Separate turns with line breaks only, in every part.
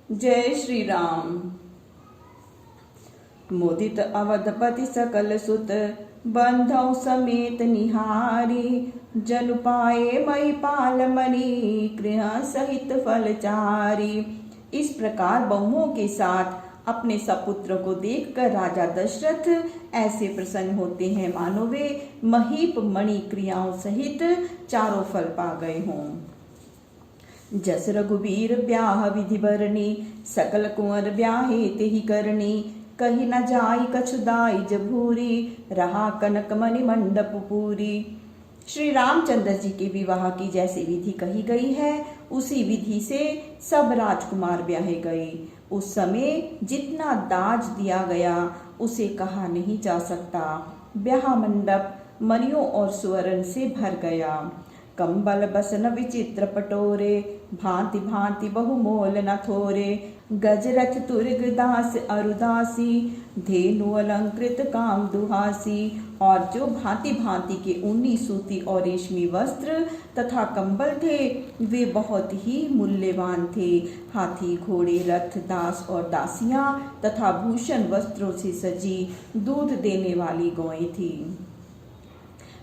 जय श्री राम। मोदित अवधपति सकल सुत बंधौ समेत निहारी। जनु पाए महिपाल मणि गृह सहित फलचारी। इस प्रकार बहुओं के साथ अपने सपुत्र को देखकर राजा दशरथ ऐसे प्रसन्न होते हैं मानो वे महीप मणि क्रियाओं सहित चारों फल पा गए हों। जस रघुबीर ब्याह विधि बरनी सकल कुंवर ब्याहे तेहि करनी। कही न जाई कछु दाई जभूरी रहा कनक मणि मंडप पूरी। श्री रामचंद्र जी के विवाह की जैसी विधि कही गई है उसी विधि से सब राजकुमार ब्याहे गए। उस समय जितना दाज दिया गया उसे कहा नहीं जा सकता। ब्याह मंडप मणियों और सुवर्ण से भर गया। कंबल बसन विचित्र पटोरे भांति भांति बहुमोल न थोरे। गजरथ तुर्ग दास अरुदासी धेनु अलंकृत काम दुहासी। और जो भांति भांति के ऊनी सूती और रेशमी वस्त्र तथा कंबल थे वे बहुत ही मूल्यवान थे। हाथी घोड़े रथ दास और दासियां तथा भूषण वस्त्रों से सजी दूध देने वाली गौएं थी।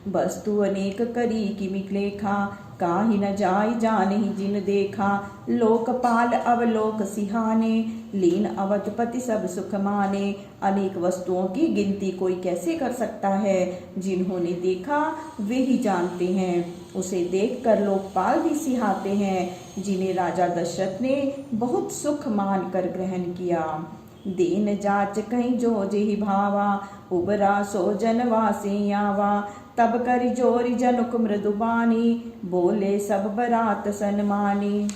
वस्तु अनेक करी किमिक लेखा काहि न जाय जानहि जिन देखा। लोकपाल अवलोक सिहाने लीन अवधपति सब सुख माने। अनेक वस्तुओं की गिनती कोई कैसे कर सकता है, जिन्होंने देखा वे ही जानते हैं। उसे देखकर लोकपाल भी सिहाते हैं जिन्हें राजा दशरथ ने बहुत सुख मान कर ग्रहण किया। दीन जाच कहीं जो जेहि भावा उबरा सो जनवासी आवा। तब करि जोरि जनुक मृदुबानी बोले सब बरात सन्मानी।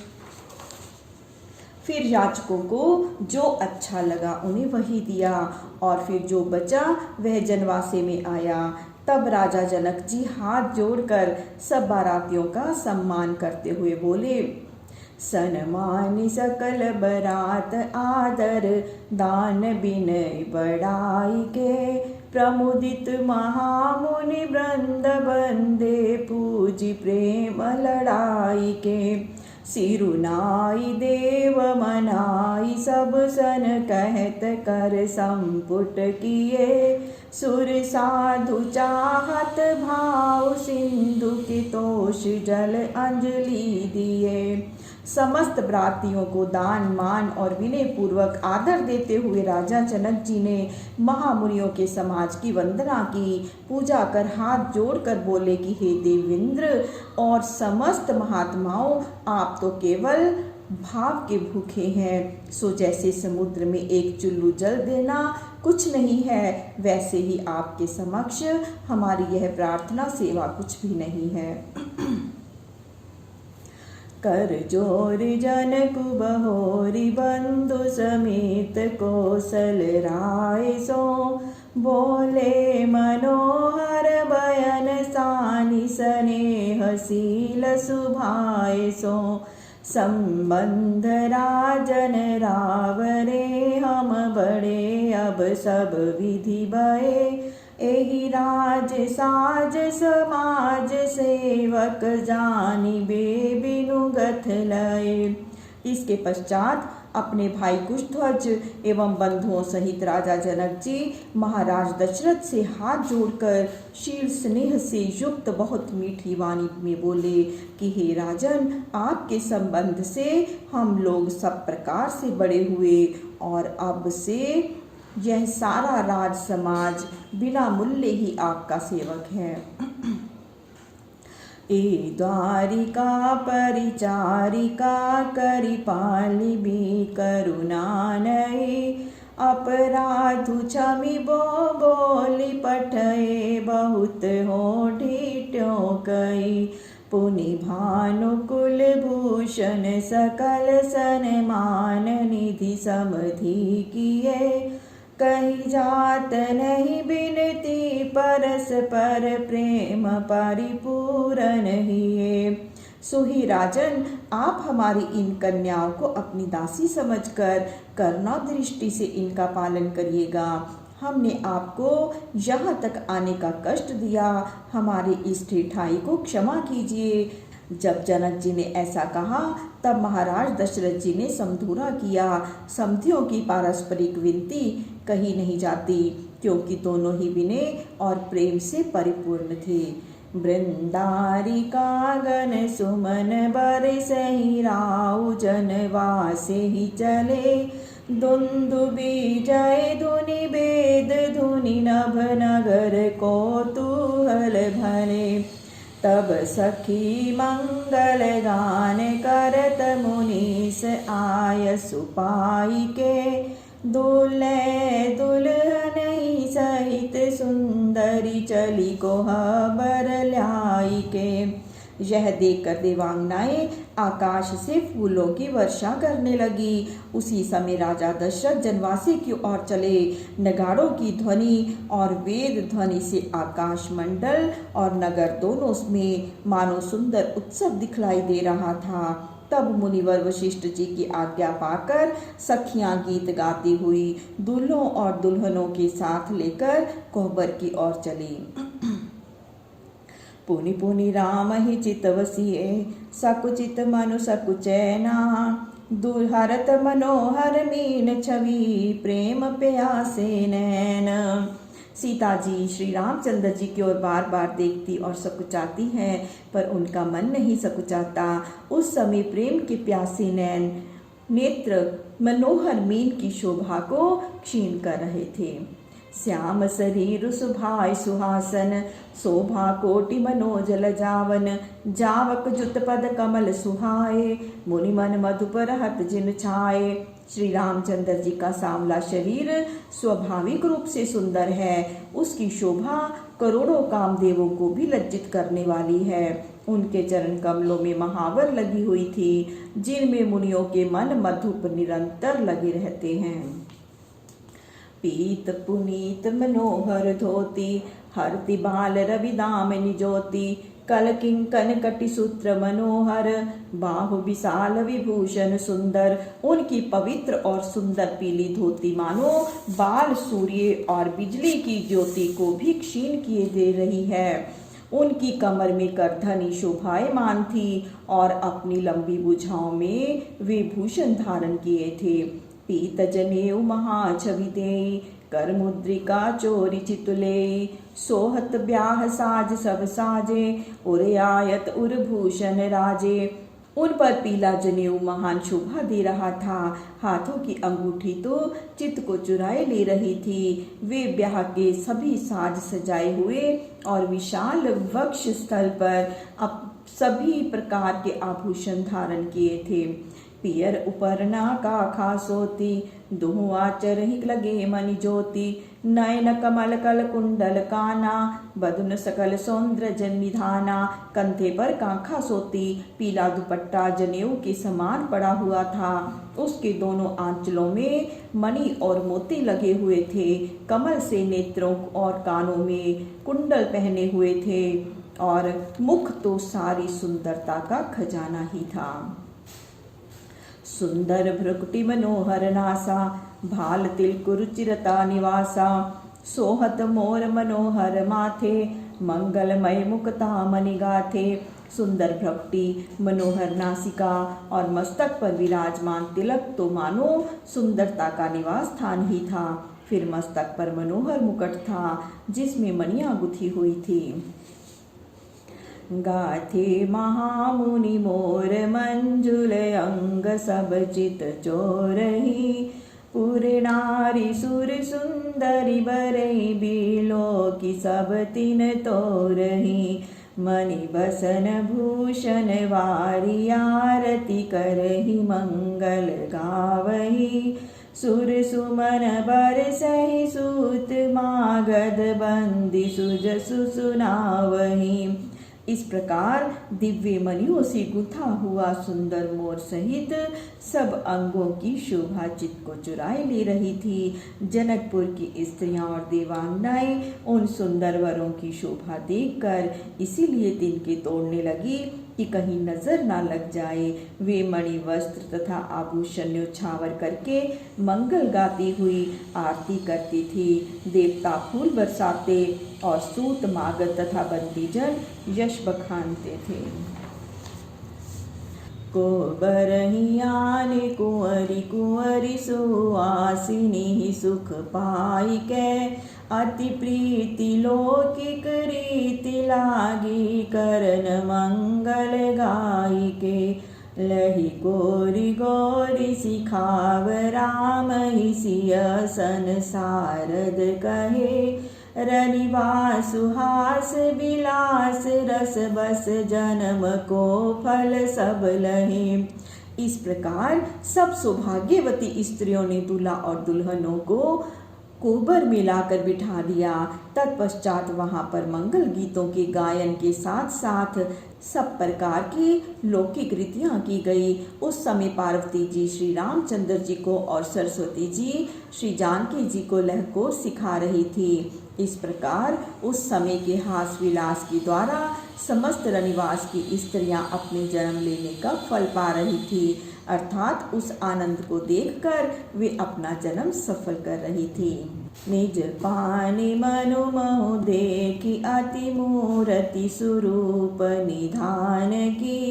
फिर याचकों को जो अच्छा लगा उन्हें वही दिया और फिर जो बचा वह जनवासे में आया। तब राजा जनक जी हाथ जोड़कर सब बारातियों का सम्मान करते हुए बोले, सन्मानि सकल बरात आदर दान विनय बड़ाई के। प्रमुदित महामुनि वृंद बंदे पूजी प्रेम लड़ाई के। सिरुनाई देव मनाई सब सन कहत कर संपुट किए। सुर साधु चाहत भाव सिंधु की तोष जल अंजलि दिए। समस्त बरातियों को दान मान और विनय पूर्वक आदर देते हुए राजा जनक जी ने महामुनियों के समाज की वंदना की। पूजा कर हाथ जोड़कर बोले कि हे देवेंद्र और समस्त महात्माओं, आप तो केवल भाव के भूखे हैं। सो जैसे समुद्र में एक चुल्लू जल देना कुछ नहीं है, वैसे ही आपके समक्ष हमारी यह प्रार्थना सेवा कुछ भी नहीं है। कर जोर जनक बहोरी बंधु समेत कौशल राय सो। बोले मनोहर बयन सानि स्नेहशील सुभाय सो। संबंध राजन रावरे हम बड़े अब सब विधि भये। एहि राज साज समाज सेवक जानी बे बिनुगत लय। इसके पश्चात अपने भाई कुशध्वज एवं बंधुओं सहित राजा जनक जी महाराज दशरथ से हाथ जोड़कर शील स्नेह से युक्त बहुत मीठी वाणी में बोले कि हे राजन, आपके संबंध से हम लोग सब प्रकार से बड़े हुए और अब से यह सारा राज समाज बिना मूल्य ही आपका सेवक है। ए द्वारिका परिचारिका करि पालि भी करुणा नई। अपराधु क्षमि बो बोली पठये बहुत हो ढीट्यों कई। पुनि भानुकुल भूषण सकल सन्मान निधि समधि किए। कही जात नहीं बिनती परस पर प्रेम परिपूरन हिये। सो ही राजन, आप हमारी इन कन्याओं को अपनी दासी समझकर करुणा दृष्टि से इनका पालन करिएगा। हमने आपको यहाँ तक आने का कष्ट दिया, हमारी इस ढिठाई को क्षमा कीजिए। जब जनक जी ने ऐसा कहा तब महाराज दशरथ जी ने समझौता किया। समधियों की पारस्परिक विनती कही नहीं जाती, क्योंकि दोनों ही विनय और प्रेम से परिपूर्ण थे। वृंदारी कागन सुमन बरसहि राउ जनवासे ही चले। दुंदुबी जय धुनि वेद धुनि नभ नगर कौतूहल भले। तब सखी मंगल गान करत मुनीस आय सुपाई के। दुल्हे दुल्हन सहित सुंदरी चली कोहबर ल्याई के। यह देखकर देवांगनाएं आकाश से फूलों की वर्षा करने लगी। उसी समय राजा दशरथ जनवासी की ओर चले। नगाड़ों की ध्वनि और वेद ध्वनि से आकाश मंडल और नगर दोनों में मानो सुंदर उत्सव दिखलाई दे रहा था। तब मुनिवर वशिष्ठ जी की आज्ञा पाकर सखियां गीत गाती हुई दूल्हों और दुल्हनों के साथ लेकर कोहबर की ओर चली। पुनि पुनि राम ही चित वसिए सकुचित मनु सकुचैना। दुर्हरत मनोहर मीन छवि प्रेम प्यासे नैन। सीता जी श्री रामचंद्र जी की ओर बार बार देखती और सकुचाती हैं, पर उनका मन नहीं सकुचाता। उस समय प्रेम के प्यासे नैन नेत्र मनोहर मीन की शोभा को क्षीण कर रहे थे। श्याम शरीर सुभाय सुहासन शोभा कोटि मनोज लजावन। जावक जुत पद कमल सुहाए मुनि मन मधुपर हत जिन छाए। श्री रामचंद्र जी का सांवला शरीर स्वाभाविक रूप से सुंदर है। उसकी शोभा करोड़ों कामदेवों को भी लज्जित करने वाली है। उनके चरण कमलों में महावर लगी हुई थी, जिनमें मुनियों के मन मधुप निरंतर लगे रहते हैं। पीत पुनीत मनोहर धोती हरति बाल रवि दामिनी ज्योति। कल किंकन कटि सूत्र मनोहर बाहु विशाल विभूषण सुंदर। उनकी पवित्र और सुंदर पीली धोती मानो बाल सूर्य और बिजली की ज्योति को भी क्षीण किए दे रही है। उनकी कमर में करधनी शोभायमान थी और अपनी लंबी भुजाओं में वे भूषण धारण किए थे। पीत जनेऊ महाछवि देई कर मुद्रिका चोरी चितुले। सोहत ब्याह साज सब साजे उर आयत उर भूषण राजे। उन पर पीला जनेऊ महान शोभा दे रहा था। हाथों की अंगूठी तो चित्त को चुराए ले रही थी। वे ब्याह के सभी साज सजाए हुए और विशाल वक्ष स्थल पर अब सभी प्रकार के आभूषण धारण किए थे। पियर उपरना का खासोती दुहु आचर ही लगे मणि ज्योति। नयन कमल कल कुंडल काना बदुन सकल सौंद्र जन निधाना। कंधे पर कांखा सोती पीला दुपट्टा जनेऊ के समान पड़ा हुआ था। उसके दोनों आंचलों में मणि और मोती लगे हुए थे। कमल से नेत्रों और कानों में कुंडल पहने हुए थे और मुख तो सारी सुंदरता का खजाना ही था। सुंदर भ्रुकुटि मनोहर नासा भाल तिलकु रुचिरता निवासा। सोहत मोर मनोहर माथे मंगलमय मुक्ता मणि गाथे। सुंदर भ्रुकुटि मनोहर नासिका और मस्तक पर विराजमान तिलक तो मानो सुंदरता का निवास स्थान ही था। फिर मस्तक पर मनोहर मुकुट था जिसमें मणियां गुथी हुई थी। गाथे महामुनि मोर मंजुल अंग सब चित चोरही। पुर नारी सुर सुंदरी बरही बिलो की सब तिन तोरही। मणि बसन भूषण वारी आरती करही मंगल गावही। सुर सुमन बरसहि सूत मागध बंदी सुजसु सुनावही। इस प्रकार दिव्य मणियों से गुथा हुआ सुंदर मोर सहित सब अंगों की शोभा चित्त को चुराए ले रही थी। जनकपुर की स्त्रियां और देवांगनाएं उन सुंदर वरों की शोभा देखकर इसीलिए तिनके तोड़ने लगी कि कहीं नजर ना लग जाए। वे मणि वस्त्र तथा आभूषण न्योछावर करके मंगल गाती हुई आरती करती थी। देवता फूल बरसाते और सूत मागध तथा बंदीजन यश बखानते थे। को बरहियाने कुंवरी कुंवरी सुहासिनी सुख पाई के अति प्रीति लौकिक रीति लागी करन मंगल गाई के लही गोरी गोरी सिखाव राम ही सिय संसारद कहे रनिवा सुहास विलास रस बस जन्म को फल सब लहे। इस प्रकार सब सौभाग्यवती स्त्रियों ने दूल्हा और दुल्हनों को कोबर में लाकर बिठा दिया। तत्पश्चात वहां पर मंगल गीतों के गायन के साथ साथ सब प्रकार की लौकिक रीतियां की गई। उस समय पार्वती जी श्री रामचंद्र जी को और सरस्वती जी श्री जानकी जी को लहकोर सिखा रही थी। इस प्रकार उस समय के हास विलास के द्वारा समस्त रनिवास की स्त्रियां अपने जन्म लेने का फल पा रही थी, अर्थात उस आनंद को देखकर वे अपना जन्म सफल कर रही थी। निज पानी मनु महु देखी अति मूर्ति स्वरूप निधान की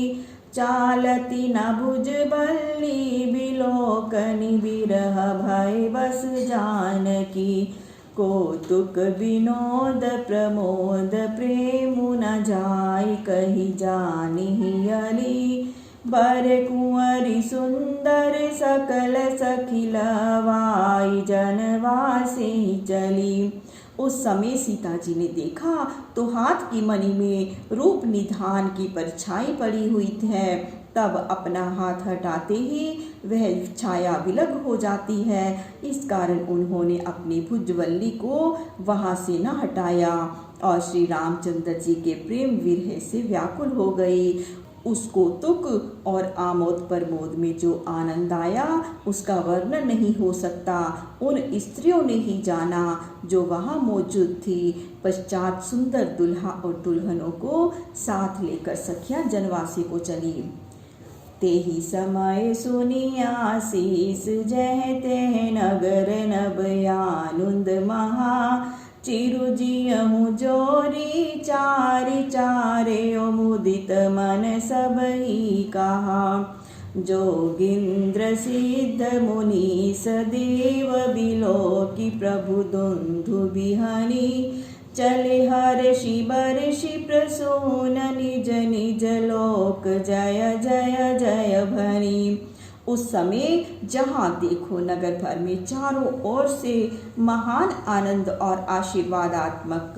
चालती न भुज बल्ली बिलोकनि बिरह भय बस जान की कौतुक विनोद प्रमोद प्रेम न जाय कही जानी अली बर कुंवरी सुंदर सकल सखिलवाई जनवासी चली। उस समय सीता जी ने देखा तो हाथ की मणि में रूप निधान की परछाई पड़ी हुई है। तब अपना हाथ हटाते ही वह छाया विलग हो जाती है। इस कारण उन्होंने अपनी भुजवल्ली को वहां से न हटाया और श्री रामचंद्र जी के प्रेम विरह से व्याकुल हो गई। उसको तुक और आमोद प्रमोद में जो आनंद आया उसका वर्णन नहीं हो सकता। उन स्त्रियों ने ही जाना जो वहाँ मौजूद थी। पश्चात सुंदर दुल्हा और दुल्हनों को साथ लेकर सखियां जनवासी को चली। ते ही समय सुनिया शीस जह तेह नगर नभयानुंद महा चिरुजियहु जोरी चारि चारे मुदित मन सब ही कहा जोगिंद्र सिद्ध मुनीस देव बिलोकी प्रभु दुंदु बिहनी चले हर्षि बर्षि प्रसून निज निज लोक जय जय जय भनी। उस समय जहाँ देखो नगर भर में चारों ओर से महान आनंद और आशीर्वादात्मक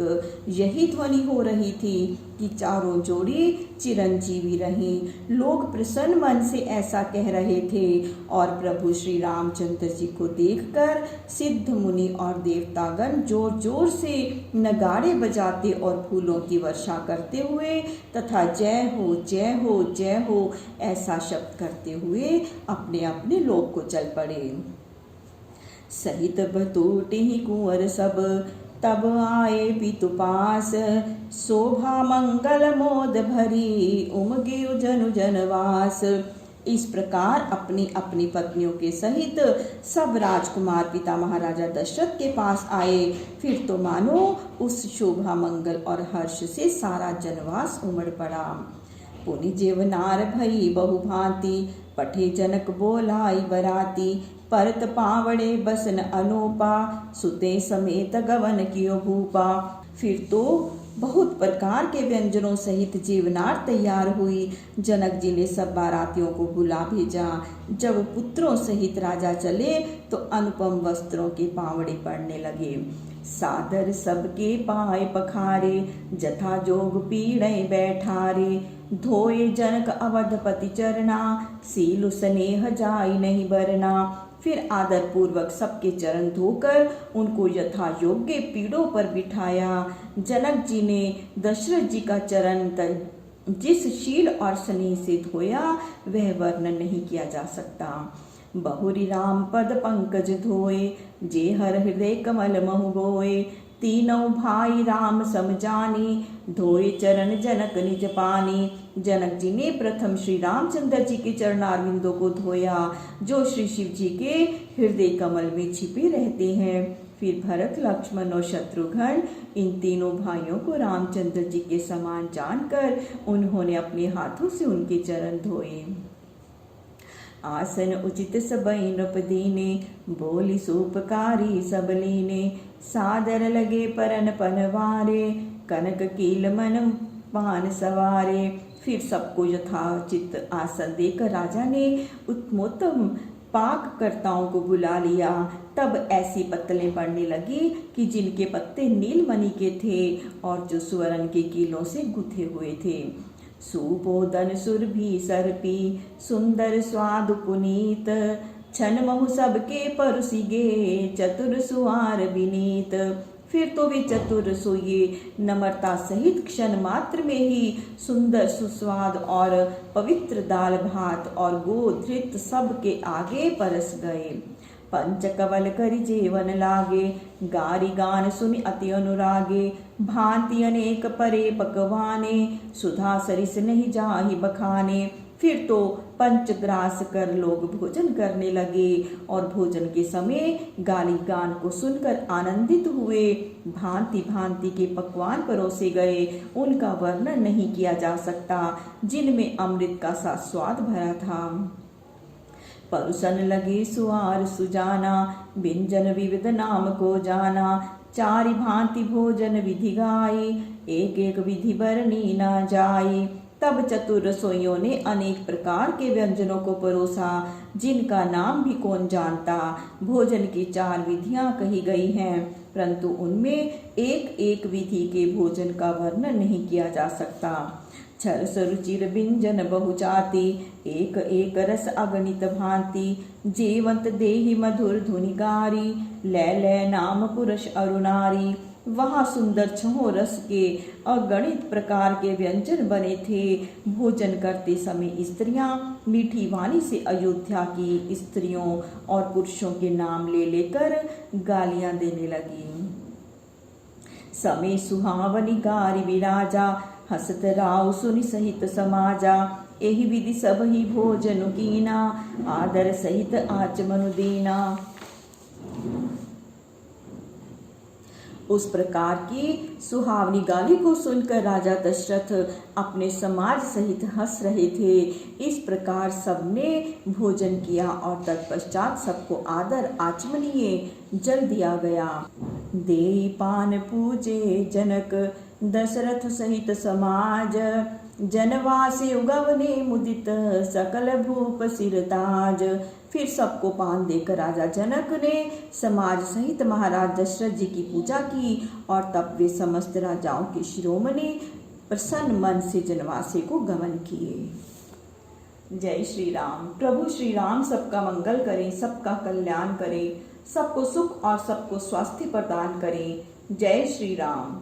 यही ध्वनि हो रही थी कि चारों जोड़ी चिरंजीवी रहीं। लोग प्रसन्न मन से ऐसा कह रहे थे और प्रभु श्री रामचंद्र जी को देखकर सिद्ध मुनि और देवतागण जोर जोर से नगाड़े बजाते और फूलों की वर्षा करते हुए तथा जय हो जय हो जय हो ऐसा शब्द करते हुए अपने अपने लोक को चल पड़े। सहित बतूटे ही कुंवर सब तब आए पितु पास शोभा मंगल मोद भरी उमगे जनु जनवास। इस प्रकार अपनी अपनी पत्नियों के सहित सब राजकुमार पिता महाराजा दशरथ के पास आए। फिर तो मानो उस शोभा मंगल और हर्ष से सारा जनवास उमड़ पड़ा। पुनि जेवनार भई बहुभांति पठे जनक बोलाई बराती परत पावड़े बसन अनूपा सुते समेत गवन कियो भूपा। फिर तो बहुत प्रकार के व्यंजनों सहित जीवनार तैयार हुई। जनक जी ने सब बारातियों को बुला भेजा। जब पुत्रों सहित राजा चले तो अनुपम वस्त्रों के पावड़े पड़ने लगे। सादर सबके पाए पखारे जथा जोग पीड़े बैठारे धोए जनक अवधपति चरना सीलु स्नेह जाई नहीं बरना। फिर आदर पूर्वक सबके चरण धोकर उनको यथा योग्य पीड़ों पर बिठाया। जनक जी ने दशरथ जी का चरण जिस शील और स्नेह से धोया वह वर्णन नहीं किया जा सकता। बहुरी राम पद पंकज धोए जे हर हृदय कमल महु गोए तीनों भाई राम समझानी धोए चरण जनक निज पानी। जनक जी ने प्रथम श्री रामचंद्र जी के चरणारविंदों को धोया जो श्री शिव जी के हृदय कमल में छिपे रहते हैं। फिर भरत लक्ष्मण और शत्रुघ्न इन तीनों भाइयों को रामचंद्र जी के समान जानकर उन्होंने अपने हाथों से उनके चरण धोए। आसन उचित सबई नृप दीने, बोली सूपकारी सब लीने। सादर लगे परन पनवारे, कनक कील मन पान सवारे। फिर सबको यथाचित आसन देकर राजा ने उत्तमोत्तम पाककर्ताओं को बुला लिया। तब ऐसी पत्तलें पड़ने लगी कि जिनके पत्ते नीलमणि के थे और जो स्वर्ण के कीलों से गुथे हुए थे। सुबोधन सुरभि सर्पी, सुंदर स्वाद पुनीत। छन महु सबके परुसिगे, चतुर सुहार विनीत। फिर तो वे चतुर रसोइये नम्रता सहित क्षण मात्र में ही सुंदर सुस्वाद और पवित्र दाल भात और गोधृत सब के आगे परस गए। पंच कवल करि जेवन लागे, गारी गान सुनि अति अनुरागे। भांति अनेक परे पकवाने, सुधा सरिस नहीं जाहि बखाने। फिर तो पंचग्रास कर लोग भोजन करने लगे और भोजन के समय गाली गान को सुनकर आनंदित हुए। भांति भांति के पकवान परोसे गए, उनका वर्णन नहीं किया जा सकता, जिनमें अमृत का सा स्वाद भरा था। परुसन लगे सुआर सुजाना, व्यंजन विविध नाम को जाना। चारि भांति भोजन विधि गाई, एक एक विधि बरनी ना जाई। तब चतुर रसोइयों ने अनेक प्रकार के व्यंजनों को परोसा, जिनका नाम भी कौन जानता। भोजन की 4 विधियां कही गई हैं, परंतु उनमें एक एक विधि के भोजन का वर्णन नहीं किया जा सकता। छरस रुचिर व्यंजन बहुचाति, एक एक रस अगणित भांति। जेवंत देहि मधुर धुनिकारी, लै नाम पुरुष अरुनारी। वहाँ सुंदर छहों रस के अगणित प्रकार के व्यंजन बने थे। भोजन करते समय स्त्रियां मीठी वाणी से अयोध्या की स्त्रियों और पुरुषों के नाम ले लेकर गालियां देने लगी। समय सुहावनी गारी विराजा, हसत राव सुनि सहित समाजा। एहि विधि सब ही भोजन कीना, आदर सहित आचमनु दीना। उस प्रकार की सुहावनी गाली को सुनकर राजा दशरथ अपने समाज सहित हंस रहे थे। इस प्रकार सबने भोजन किया और तत्पश्चात सबको आदर आचमनीय जल दिया गया। देई पान पूजे जनक, दशरथ सहित समाज। जनवासे उगवने मुदित, सकल भूप सिरताज। फिर सबको पान देकर राजा जनक ने समाज सहित महाराज दशरथ जी की पूजा की और तब वे समस्त राजाओं के शिरोमणि प्रसन्न मन से जनवासे को गमन किए। जय श्री राम। प्रभु श्री राम सबका मंगल करें, सबका कल्याण करें, सबको सुख और सबको स्वास्थ्य प्रदान करें। जय श्री राम।